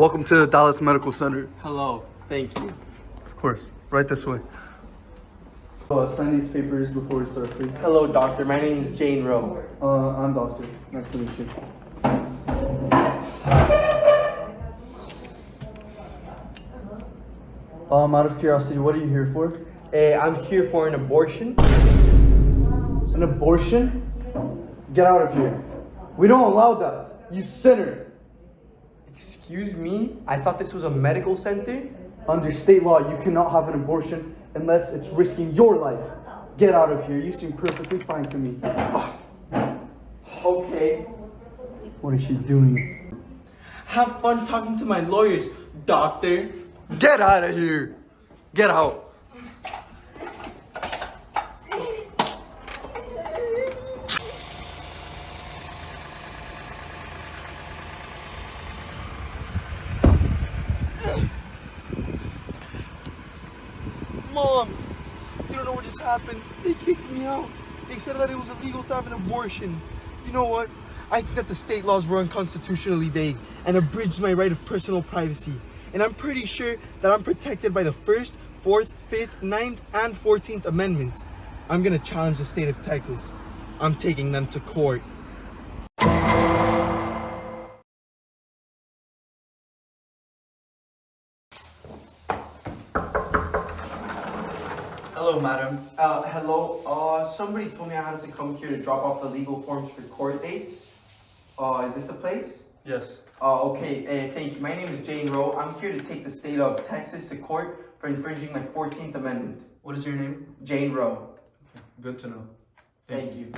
Welcome to the Dallas Medical Center. Hello, thank you. Of course, right this way. Sign these papers before we start, please. Hello, doctor. My name is Jane Rowe. I'm Doctor. Nice to meet you. Out of curiosity, what are you here for? I'm here for an abortion. An abortion? Get out of here. We don't allow that. You sinner. Excuse me? I thought this was a medical center. Under state law, you cannot have an abortion unless it's risking your life. Get out of here. You seem perfectly fine to me. Okay. What is she doing? Have fun talking to my lawyers, doctor. Get out of here. Get out. Mom, you don't know what just happened. They kicked me out. They said that it was illegal to have an abortion. You know what? I think that the state laws were unconstitutionally vague and abridged my right of personal privacy. And I'm pretty sure that I'm protected by the 1st, 4th, 5th, 9th, and 14th Amendments. I'm gonna challenge the state of Texas. I'm taking them to court. Hello, madam. Hello. Somebody told me I had to come here to drop off the legal forms for court dates. Is this the place? Yes. Okay. Thank you. My name is Jane Rowe. I'm here to take the state of Texas to court for infringing my 14th Amendment. What is your name? Jane Rowe. Okay. Good to know. Thank you.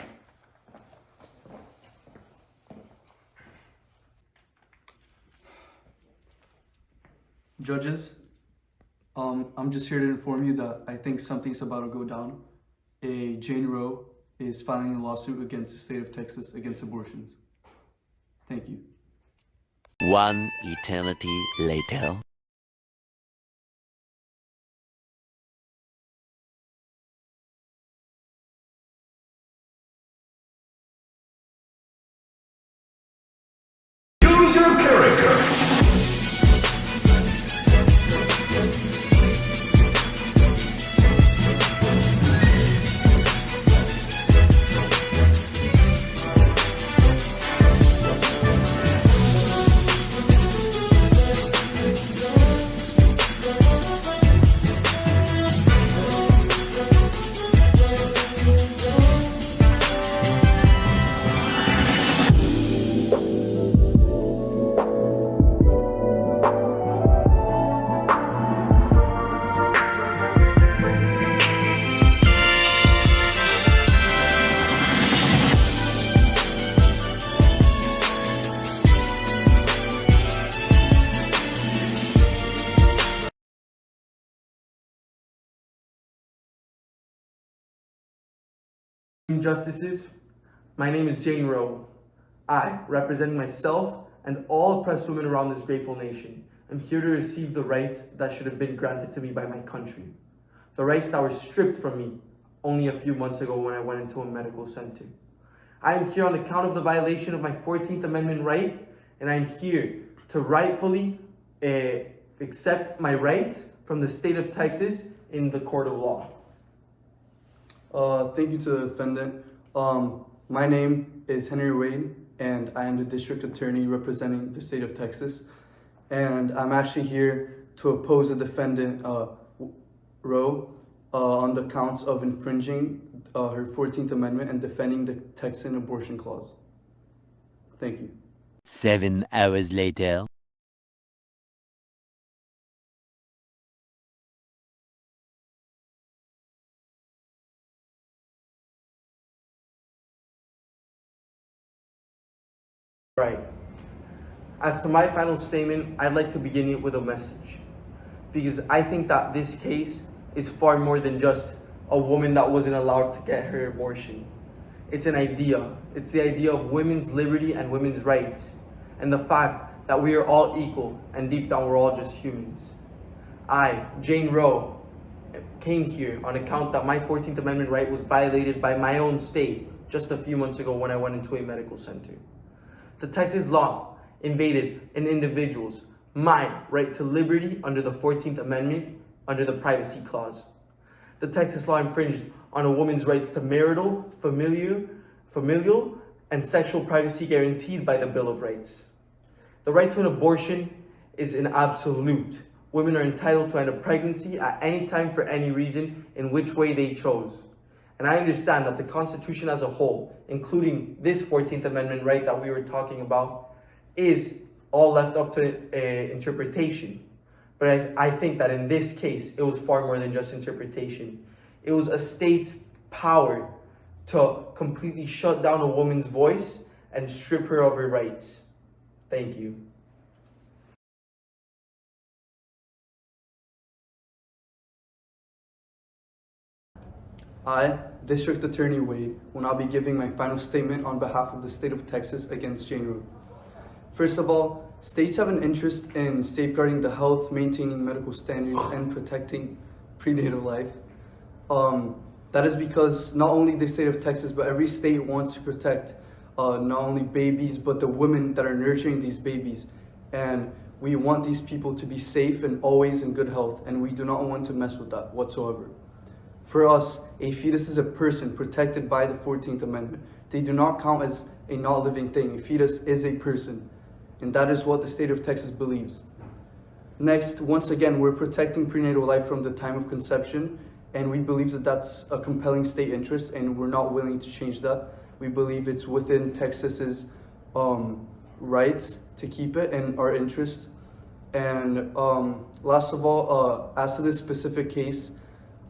Judges, I'm just here to inform you that I think something's about to go down. Jane Rowe is filing a lawsuit against the state of Texas against abortions. Thank you. One eternity later. Choose your character. Justices, my name is Jane Rowe. I, representing myself and all oppressed women around this grateful nation, am here to receive the rights that should have been granted to me by my country. The rights that were stripped from me only a few months ago when I went into a medical center. I am here on account of the violation of my 14th Amendment right, and I am here to rightfully accept my rights from the state of Texas in the court of law. Thank you to the defendant. My name is Henry Wade, and I am the district attorney representing the state of Texas. And I'm actually here to oppose the defendant, Rowe, on the counts of infringing her 14th Amendment and defending the Texan abortion clause. Thank you. 7 hours later. Right. As to my final statement, I'd like to begin it with a message. Because I think that this case is far more than just a woman that wasn't allowed to get her abortion. It's an idea. It's the idea of women's liberty and women's rights. And the fact that we are all equal and deep down we're all just humans. I, Jane Rowe, came here on account that my 14th Amendment right was violated by my own state just a few months ago when I went into a medical center. The Texas law invaded an individual's my right to liberty under the 14th Amendment under the Privacy Clause. The Texas law infringed on a woman's rights to marital, familial, and sexual privacy guaranteed by the Bill of Rights. The right to an abortion is an absolute. Women are entitled to end a pregnancy at any time for any reason in which way they chose. And I understand that the Constitution as a whole, including this 14th Amendment right that we were talking about, is all left up to interpretation. But I think that in this case, it was far more than just interpretation. It was a state's power to completely shut down a woman's voice and strip her of her rights. Thank you. I, District Attorney Wade, will now be giving my final statement on behalf of the state of Texas against Jane Roe. First of all, states have an interest in safeguarding the health, maintaining medical standards, and protecting prenatal life. That is because not only the state of Texas, but every state wants to protect not only babies, but the women that are nurturing these babies. And we want these people to be safe and always in good health, and we do not want to mess with that whatsoever. For us, a fetus is a person protected by the 14th Amendment. They do not count as a not living thing. A fetus is a person, and that is what the state of Texas believes. Next, once again, we're protecting prenatal life from the time of conception, and we believe that that's a compelling state interest, and we're not willing to change that. We believe it's within Texas's rights to keep it and our interest. And last of all, as to this specific case,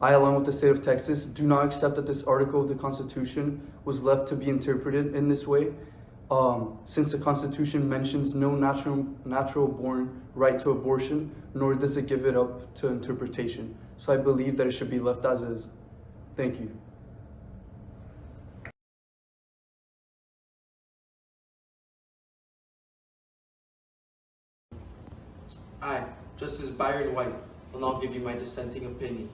I, along with the state of Texas, do not accept that this article of the Constitution was left to be interpreted in this way, since the Constitution mentions no natural-born right to abortion, nor does it give it up to interpretation. So I believe that it should be left as is. Thank you. I, Justice Byron White, will now give you my dissenting opinion.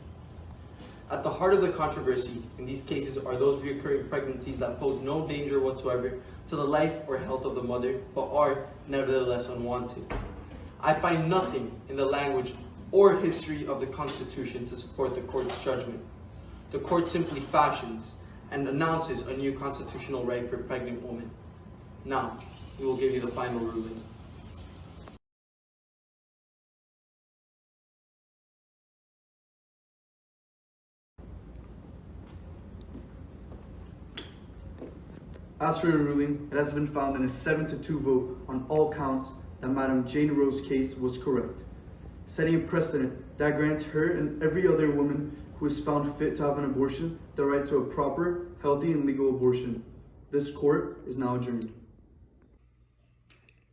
At the heart of the controversy in these cases are those recurring pregnancies that pose no danger whatsoever to the life or health of the mother, but are nevertheless unwanted. I find nothing in the language or history of the Constitution to support the court's judgment. The court simply fashions and announces a new constitutional right for pregnant women. Now, we will give you the final ruling. As for the ruling, it has been found in a 7-2 vote on all counts that Madam Jane Roe's case was correct, setting a precedent that grants her and every other woman who is found fit to have an abortion the right to a proper, healthy, and legal abortion. This court is now adjourned.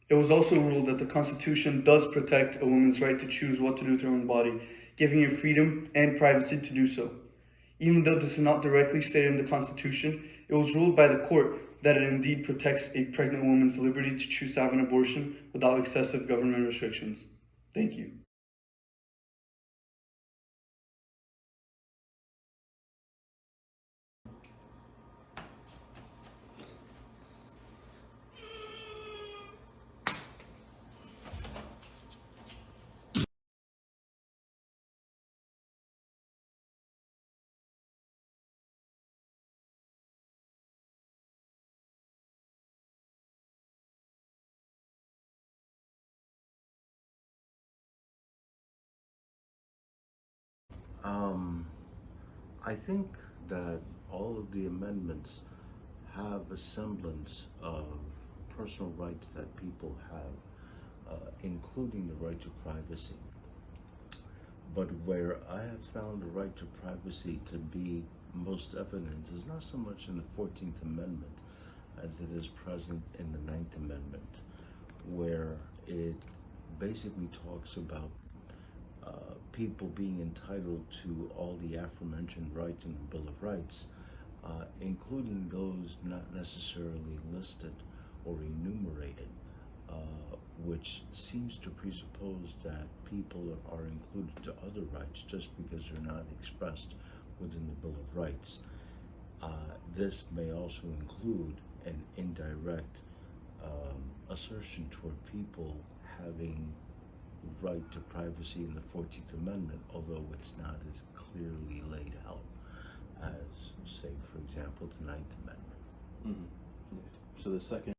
It was also ruled that the Constitution does protect a woman's right to choose what to do with her own body, giving her freedom and privacy to do so. Even though this is not directly stated in the Constitution, it was ruled by the court that it indeed protects a pregnant woman's liberty to choose to have an abortion without excessive government restrictions. Thank you. I think that all of the amendments have a semblance of personal rights that people have, including the right to privacy. But where I have found the right to privacy to be most evident is not so much in the 14th Amendment as it is present in the 9th Amendment, where it basically talks about people being entitled to all the aforementioned rights in the Bill of Rights, including those not necessarily listed or enumerated, which seems to presuppose that people are included to other rights just because they're not expressed within the Bill of Rights. This may also include an indirect assertion toward people having right to privacy in the 14th Amendment, although it's not as clearly laid out as, say, for example, the 9th Amendment. Mm-hmm. So the second.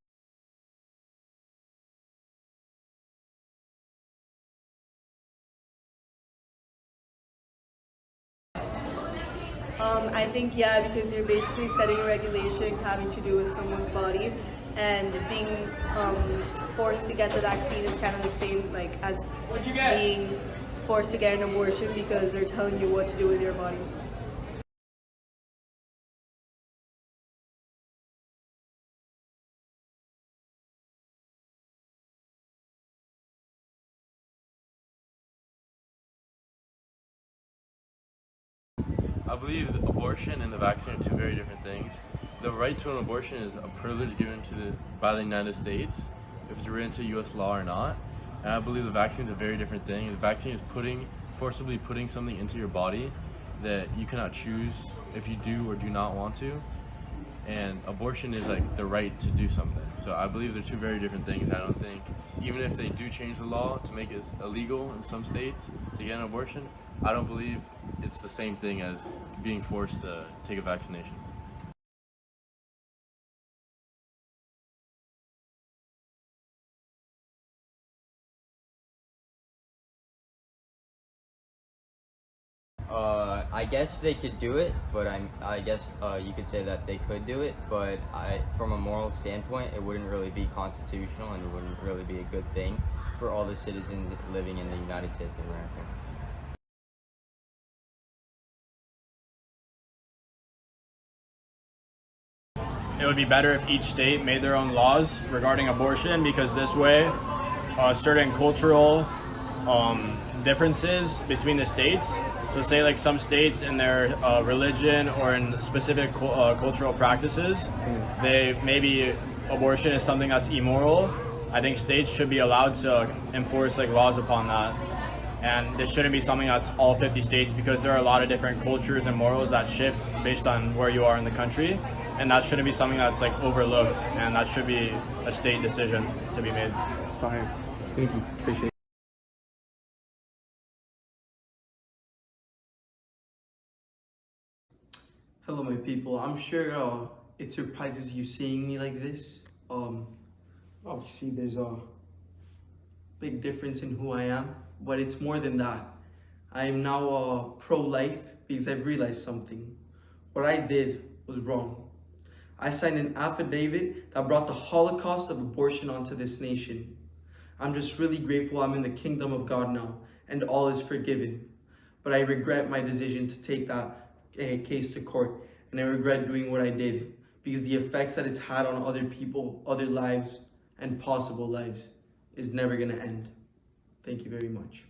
I think, yeah, because you're basically setting a regulation having to do with someone's body, and being forced to get the vaccine is kind of the same like as being forced to get an abortion because they're telling you what to do with your body. I believe abortion and the vaccine are two very different things. The right to an abortion is a privilege given by the United States, if it's written into U.S. law or not. And I believe the vaccine is a very different thing. The vaccine is forcibly putting something into your body that you cannot choose if you do or do not want to. And abortion is like the right to do something. So I believe they're two very different things. I don't think, even if they do change the law to make it illegal in some states to get an abortion, I don't believe it's the same thing as being forced to take a vaccination. I guess they could do it, but I guess you could say that they could do it, but from a moral standpoint, it wouldn't really be constitutional and it wouldn't really be a good thing for all the citizens living in the United States of America. It would be better if each state made their own laws regarding abortion, because this way certain cultural differences between the states, so say like some states in their religion or in specific cultural practices, they maybe abortion is something that's immoral. I think states should be allowed to enforce like laws upon that, and this shouldn't be something that's all 50 states, because there are a lot of different cultures and morals that shift based on where you are in the country, and that shouldn't be something that's like overlooked, and that should be a state decision to be made. It's fine. Thank you. Appreciate it. Hello, my people. I'm sure it surprises you seeing me like this. Obviously, there's a big difference in who I am, but it's more than that. I am now pro-life because I've realized something. What I did was wrong. I signed an affidavit that brought the Holocaust of abortion onto this nation. I'm just really grateful I'm in the kingdom of God now, and all is forgiven. But I regret my decision to take that case to court, and I regret doing what I did, because the effects that it's had on other people, other lives, and possible lives is never gonna end. Thank you very much.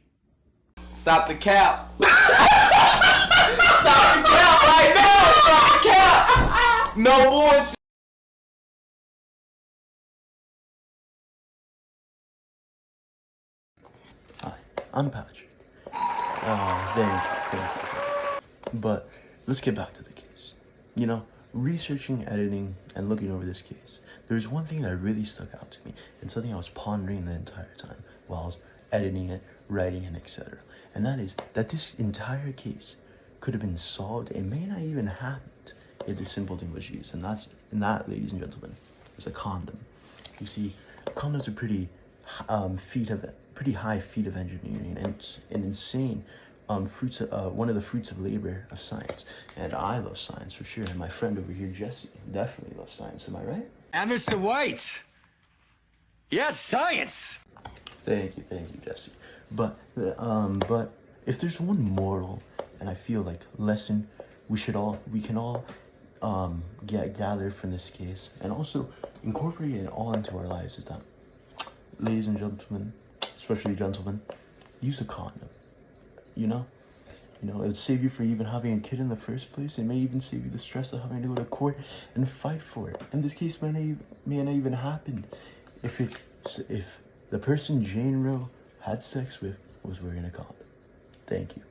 Stop the cap! Stop the cap right now! Stop the cap! No bullshit! Hi, I'm Patrick. Thank you. But let's get back to the case. You know, researching, editing, and looking over this case, there's one thing that really stuck out to me, and something I was pondering the entire time while I was editing it, writing it, etc. And that is that this entire case could have been solved. It may not even happened if the simple thing was used, and that, ladies and gentlemen, is a condom. You see, condoms are pretty high feat of engineering, and it's an insane one of the fruits of labor of science. And I love science for sure, and my friend over here, Jesse, definitely loves science. Am I right? And Mr. White! Yes, science! Thank you, Jesse. But if there's one moral, and I feel like lesson, we can all gather from this case, and also incorporate it all into our lives, is that, ladies and gentlemen, especially gentlemen, use a condom. You know, it'll save you from even having a kid in the first place. It may even save you the stress of having to go to court and fight for it. And this case may not even happen if the person Jane Roe had sex with was wearing a condom. Thank you.